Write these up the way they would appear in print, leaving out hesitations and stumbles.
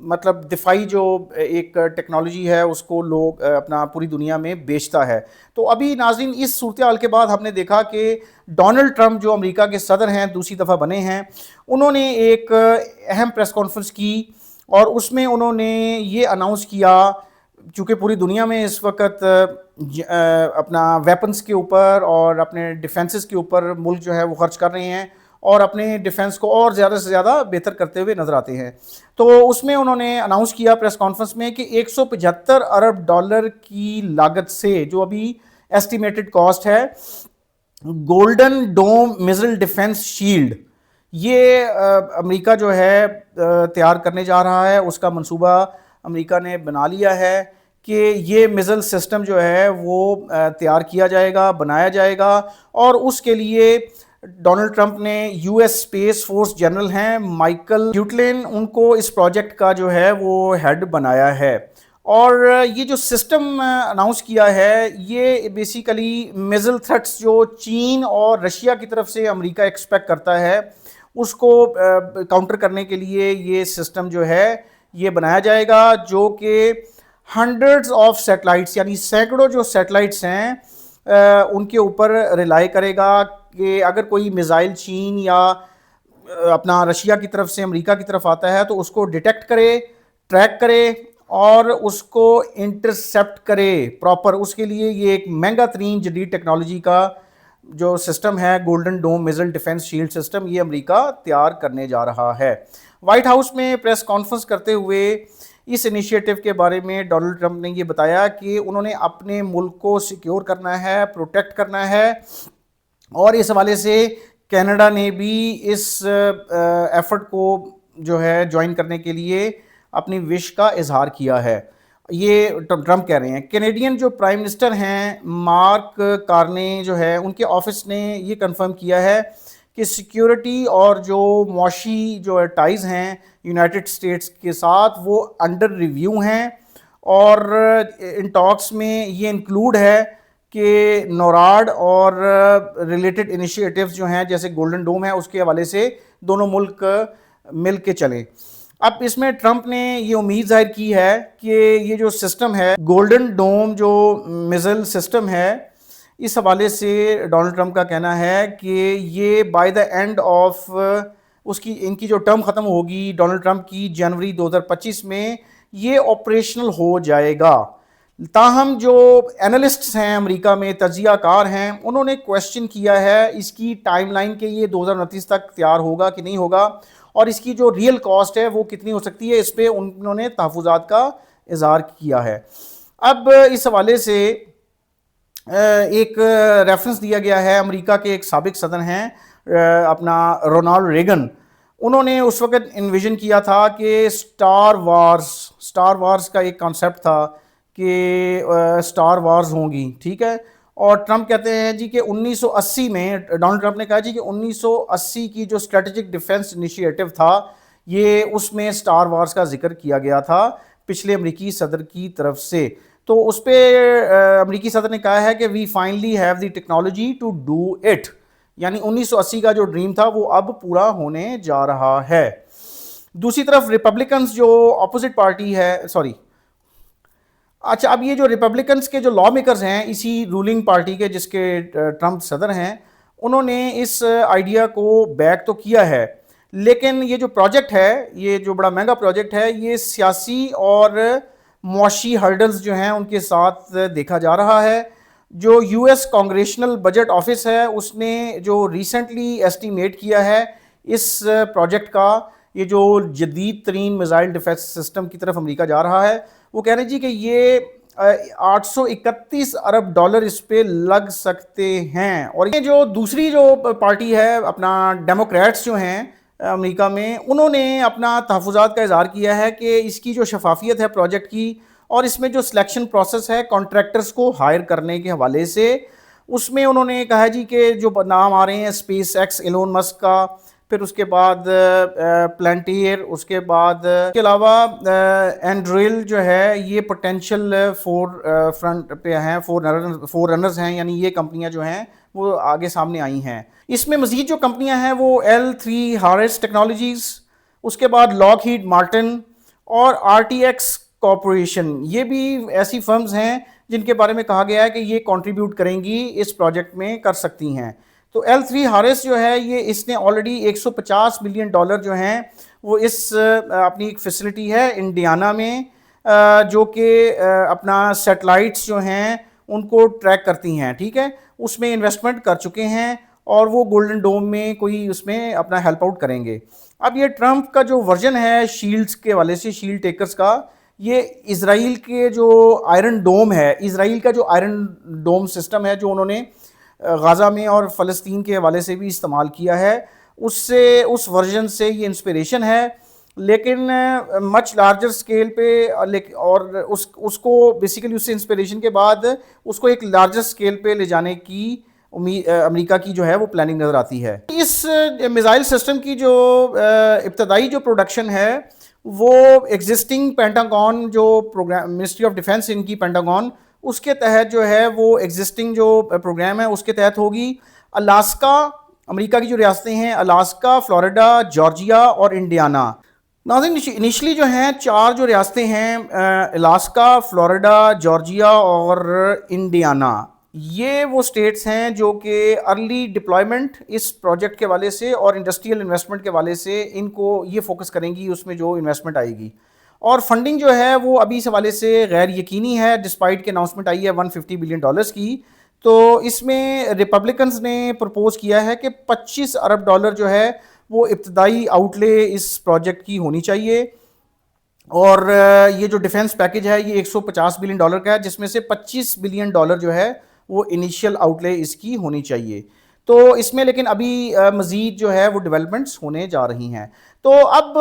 مطلب دفاعی جو ایک ٹیکنالوجی ہے اس کو لوگ اپنا پوری دنیا میں بیچتا ہے. تو ابھی ناظرین اس صورتحال کے بعد ہم نے دیکھا کہ ڈونلڈ ٹرمپ جو امریکہ کے صدر ہیں، دوسری دفعہ بنے ہیں، انہوں نے ایک اہم پریس کانفرنس کی اور اس میں انہوں نے یہ اناؤنس کیا، چونکہ پوری دنیا میں اس وقت اپنا ویپنز کے اوپر اور اپنے ڈیفنسز کے اوپر ملک جو ہے وہ خرچ کر رہے ہیں اور اپنے ڈیفنس کو اور زیادہ سے زیادہ بہتر کرتے ہوئے نظر آتے ہیں. تو اس میں انہوں نے اناؤنس کیا پریس کانفرنس میں کہ $175 ارب کی لاگت سے، جو ابھی ایسٹیمیٹڈ کاسٹ ہے، گولڈن ڈوم میزل ڈیفنس شیلڈ، یہ امریکہ جو ہے تیار کرنے جا رہا ہے. اس کا منصوبہ امریکہ نے بنا لیا ہے کہ یہ میزل سسٹم جو ہے وہ تیار کیا جائے گا، بنایا جائے گا، اور اس کے لیے ڈونلڈ ٹرمپ نے U S space force general ہیں مائیکل گیوٹلین، ان کو اس پروجیکٹ کا جو ہے وہ ہیڈ بنایا ہے. اور یہ جو سسٹم اناؤنس کیا ہے، یہ بیسیکلی میزل تھریٹس جو چین اور رشیا کی طرف سے امریکہ ایکسپیکٹ کرتا ہے، اس کو کاؤنٹر کرنے کے لیے یہ سسٹم جو ہے یہ بنایا جائے گا، جو کہ ہنڈریڈز آف سیٹلائٹس، یعنی سینکڑوں جو سیٹلائٹس ہیں ان کے اوپر ریلائی کرے گا کہ اگر کوئی میزائل چین یا اپنا رشیا کی طرف سے امریکہ کی طرف آتا ہے تو اس کو ڈیٹیکٹ کرے، ٹریک کرے اور اس کو انٹرسیپٹ کرے پراپر. اس کے لیے یہ ایک مہنگا ترین جدید ٹیکنالوجی کا جو سسٹم ہے، گولڈن ڈوم میزل ڈیفنس شیلڈ سسٹم، یہ امریکہ تیار کرنے جا رہا ہے. وائٹ ہاؤس میں پریس کانفرنس کرتے ہوئے اس انیشیٹو کے بارے میں ڈونلڈ ٹرمپ نے یہ بتایا کہ انہوں نے اپنے ملک کو سیکیور کرنا ہے، پروٹیکٹ کرنا ہے، اور اس حوالے سے کینیڈا نے بھی اس ایفرٹ کو جو ہے جوائن کرنے کے لیے اپنی وش کا اظہار کیا ہے. یہ ٹرمپ کہہ رہے ہیں. کینیڈین جو پرائم منسٹر ہیں مارک کارنے جو ہے، ان کے آفس نے یہ کنفرم کیا ہے کہ سیکیورٹی اور جو معاشی جو ٹائز ہیں یونائٹڈ اسٹیٹس کے ساتھ وہ انڈر ریویو ہیں، اور ان ٹاکس میں یہ انکلوڈ ہے کہ نوراڈ اور ریلیٹڈ انیشیٹیوز جو ہیں جیسے گولڈن ڈوم ہے، اس کے حوالے سے دونوں ملک مل کے چلیں. اب اس میں ٹرمپ نے یہ امید ظاہر کی ہے کہ یہ جو سسٹم ہے، گولڈن ڈوم جو میزل سسٹم ہے، اس حوالے سے ڈونلڈ ٹرمپ کا کہنا ہے کہ یہ بائی دا اینڈ آف ان کی جو ٹرم ختم ہوگی ڈونلڈ ٹرمپ کی جنوری 2025 میں، یہ آپریشنل ہو جائے گا. تاہم جو اینالسٹس ہیں امریکہ میں، تجزیہ کار ہیں، انہوں نے کویسچن کیا ہے اس کی ٹائم لائن کہ یہ 2029 تک تیار ہوگا کہ نہیں ہوگا، اور اس کی جو ریئل کاسٹ ہے وہ کتنی ہو سکتی ہے. اس پہ انہوں نے تحفظات کا اظہار کیا ہے. اب اس حوالے سے ایک ریفرنس دیا گیا ہے، امریکہ کے ایک سابق صدر ہیں اپنا رونالڈ ریگن، انہوں نے اس وقت انویژن کیا تھا کہ سٹار وارز کا ایک کانسیپٹ تھا کہ سٹار وارز ہوں گی، ٹھیک ہے. اور ٹرمپ کہتے ہیں جی کہ 1980 میں، ڈونلڈ ٹرمپ نے کہا جی کہ 1980 کی جو اسٹریٹجک ڈیفنس انیشیٹو تھا، یہ اس میں سٹار وارز کا ذکر کیا گیا تھا پچھلے امریکی صدر کی طرف سے. تو اس پہ امریکی صدر نے کہا ہے کہ we finally have the technology to do it, یعنی 1980 کا جو ڈریم تھا وہ اب پورا ہونے جا رہا ہے. دوسری طرف ریپبلکنز جو اپوزٹ پارٹی ہے، اب یہ جو ریپبلکنز کے جو لا میکرز ہیں اسی رولنگ پارٹی کے جس کے ٹرمپ صدر ہیں، انہوں نے اس آئیڈیا کو بیک تو کیا ہے، لیکن یہ جو پروجیکٹ ہے، یہ جو بڑا مہنگا پروجیکٹ ہے، یہ سیاسی اور معاشی ہرڈلز جو ہیں ان کے ساتھ دیکھا جا رہا ہے. جو U S congressional budget office ہے، اس نے جو ریسنٹلی ایسٹیمیٹ کیا ہے اس پروجیکٹ کا، یہ جو جدید ترین میزائل ڈیفنس سسٹم کی طرف امریکہ جا رہا ہے، وہ کہہ رہے ہیں جی کہ یہ $831 ارب اس پہ لگ سکتے ہیں. اور یہ جو دوسری جو پارٹی ہے اپنا ڈیموکریٹس جو ہیں امریکہ میں، انہوں نے اپنا تحفظات کا اظہار کیا ہے کہ اس کی جو شفافیت ہے پروجیکٹ کی، اور اس میں جو سلیکشن پروسیس ہے کانٹریکٹرز کو ہائر کرنے کے حوالے سے، اس میں انہوں نے کہا جی کہ جو نام آ رہے ہیں اسپیس ایکس ایلون مسک کا، پھر اس کے بعد پلانٹیئر، اس کے بعد اس کے علاوہ اینڈریل جو ہے، یہ پوٹینشیل فرنٹ پہ ہیں، فور رنرز ہیں، یعنی یہ کمپنیاں جو ہیں وہ آگے سامنے آئی ہیں. اس میں مزید جو کمپنیاں ہیں وہ L3 Harris ٹیکنالوجیز، اس کے بعد لاک ہیڈ مارٹن، اور RTX کارپوریشن، یہ بھی ایسی فرمز ہیں جن کے بارے میں کہا گیا ہے کہ یہ کنٹریبیوٹ کریں گی، اس پروجیکٹ میں کر سکتی ہیں. تو L3 ہارس جو ہے یہ اس نے آلریڈی $150 ملین جو ہیں وہ اس اپنی ایک فیسلٹی ہے انڈیانا میں جو کہ اپنا سیٹلائٹس جو ہیں ان کو ٹریک کرتی ہیں، ٹھیک ہے، اس میں انویسٹمنٹ کر چکے ہیں اور وہ گولڈن ڈوم میں کوئی اس میں اپنا ہیلپ آؤٹ کریں گے. اب یہ ٹرمپ کا جو ورژن ہے شیلڈز کے والے سے، شیلڈ ٹیکرز کا، یہ اسرائیل کے جو آئرن ڈوم ہے، اسرائیل کا جو آئرن ڈوم سسٹم ہے جو انہوں نے غازہ میں اور فلسطین کے حوالے سے بھی استعمال کیا ہے، اس ورژن سے یہ انسپریشن ہے، لیکن مچ لارجر سکیل پہ، اور اس کو بیسیکلی اس سے انسپریشن کے بعد اس کو ایک لارجر سکیل پہ لے جانے کی امریکہ کی جو ہے وہ پلاننگ نظر آتی ہے. اس میزائل سسٹم کی جو ابتدائی جو پروڈکشن ہے وہ ایگزسٹنگ پینٹاگون جو پروگرام، منسٹری آف ڈیفنس ان کی پینٹاگون، اس کے تحت جو ہے وہ ایگزسٹنگ جو پروگرام ہے اس کے تحت ہوگی. الاسکا، امریکہ کی جو ریاستیں ہیں الاسکا، فلوریڈا، جارجیا اور انڈیانا. ناظرین انیشلی جو ہیں 4 جو ریاستیں ہیں الاسکا، فلوریڈا، جارجیا اور انڈیانا، یہ وہ سٹیٹس ہیں جو کہ ارلی ڈپلائمنٹ اس پروجیکٹ کے والے سے اور انڈسٹریل انویسٹمنٹ کے والے سے ان کو یہ فوکس کریں گی، اس میں جو انویسٹمنٹ آئے گی. اور فنڈنگ جو ہے وہ ابھی اس حوالے سے غیر یقینی ہے، ڈسپائٹ کہ اناؤنسمنٹ آئی ہے $150 بلین کی. تو اس میں ریپبلکنز نے پرپوز کیا ہے کہ $25 ارب جو ہے وہ ابتدائی آؤٹ لے اس پروجیکٹ کی ہونی چاہیے. اور یہ جو ڈیفنس پیکج ہے یہ $150 بلین کا ہے، جس میں سے $25 بلین جو ہے وہ انیشیل آؤٹ لے اس کی ہونی چاہیے. تو اس میں لیکن ابھی مزید جو ہے وہ ڈیولپمنٹس ہونے جا رہی ہیں. تو اب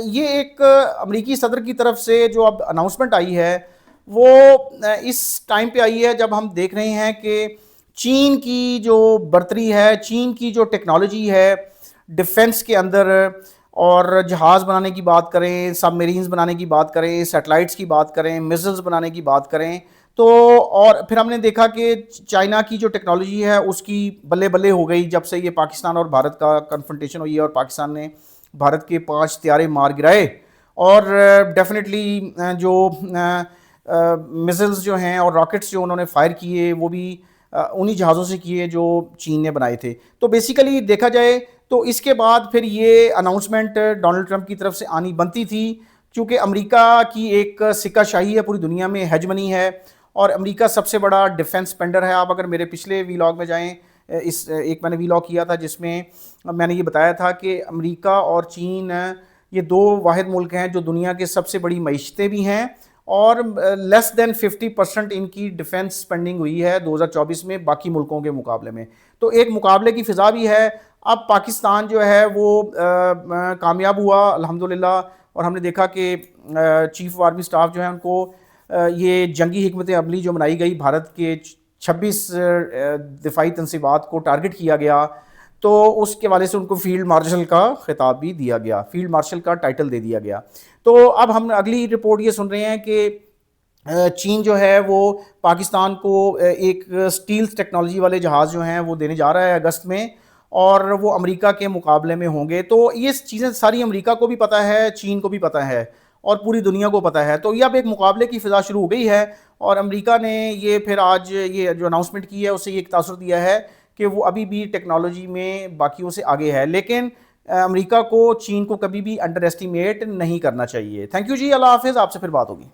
یہ ایک امریکی صدر کی طرف سے جو اب اناؤنسمنٹ آئی ہے وہ اس ٹائم پہ آئی ہے جب ہم دیکھ رہے ہیں کہ چین کی جو برتری ہے، چین کی جو ٹیکنالوجی ہے ڈیفنس کے اندر، اور جہاز بنانے کی بات کریں، سب میرینز بنانے کی بات کریں، سیٹلائٹس کی بات کریں، میزلز بنانے کی بات کریں، تو اور پھر ہم نے دیکھا کہ چائنا کی جو ٹیکنالوجی ہے اس کی بلے بلے ہو گئی جب سے یہ پاکستان اور بھارت کا کنفرنٹیشن ہوئی ہے اور پاکستان نے بھارت کے 5 طیارے مار گرائے. اور ڈیفینیٹلی جو میزلز جو ہیں اور راکٹس جو انہوں نے فائر کیے وہ بھی انہی جہازوں سے کیے جو چین نے بنائے تھے. تو بیسیکلی دیکھا جائے تو اس کے بعد پھر یہ اناؤنسمنٹ ڈونلڈ ٹرمپ کی طرف سے آنی بنتی تھی، کیونکہ امریکہ کی ایک سکہ شاہی ہے پوری دنیا میں، ہیجمنی ہے، اور امریکہ سب سے بڑا ڈیفنس اسپینڈر ہے. آپ اگر میرے پچھلے ویلاگ میں جائیں، ایک میں نے ویلاگ کیا تھا جس میں میں نے یہ بتایا تھا کہ امریکہ اور چین یہ 2 واحد ملک ہیں جو دنیا کے سب سے بڑی معیشتیں بھی ہیں، اور لیس دین 50% ان کی ڈیفنس سپینڈنگ ہوئی ہے 2024 میں باقی ملکوں کے مقابلے میں. تو ایک مقابلے کی فضا بھی ہے. اب پاکستان جو ہے وہ کامیاب ہوا الحمدللہ، اور ہم نے دیکھا کہ چیف آف آرمی سٹاف جو ہیں ان کو یہ جنگی حکمت عملی جو بنائی گئی، بھارت کے 26 دفاعی تنصیبات کو ٹارگٹ کیا گیا، تو اس کے والے سے ان کو فیلڈ مارشل کا خطاب بھی دیا گیا، فیلڈ مارشل کا ٹائٹل دے دیا گیا. تو اب ہم اگلی رپورٹ یہ سن رہے ہیں کہ چین جو ہے وہ پاکستان کو ایک سٹیلز ٹیکنالوجی والے جہاز جو ہیں وہ دینے جا رہا ہے اگست میں، اور وہ امریکہ کے مقابلے میں ہوں گے. تو یہ چیزیں ساری امریکہ کو بھی پتہ ہے، چین کو بھی پتہ ہے، اور پوری دنیا کو پتہ ہے. تو یہ اب ایک مقابلے کی فضا شروع ہو گئی ہے، اور امریکہ نے یہ پھر آج یہ جو اناؤنسمنٹ کی ہے اس سے یہ ایک تاثر دیا ہے کہ وہ ابھی بھی ٹیکنالوجی میں باقیوں سے آگے ہے. لیکن امریکہ کو چین کو کبھی بھی انڈر ایسٹیمیٹ نہیں کرنا چاہیے. تھینک یو جی، اللہ حافظ، آپ سے پھر بات ہوگی.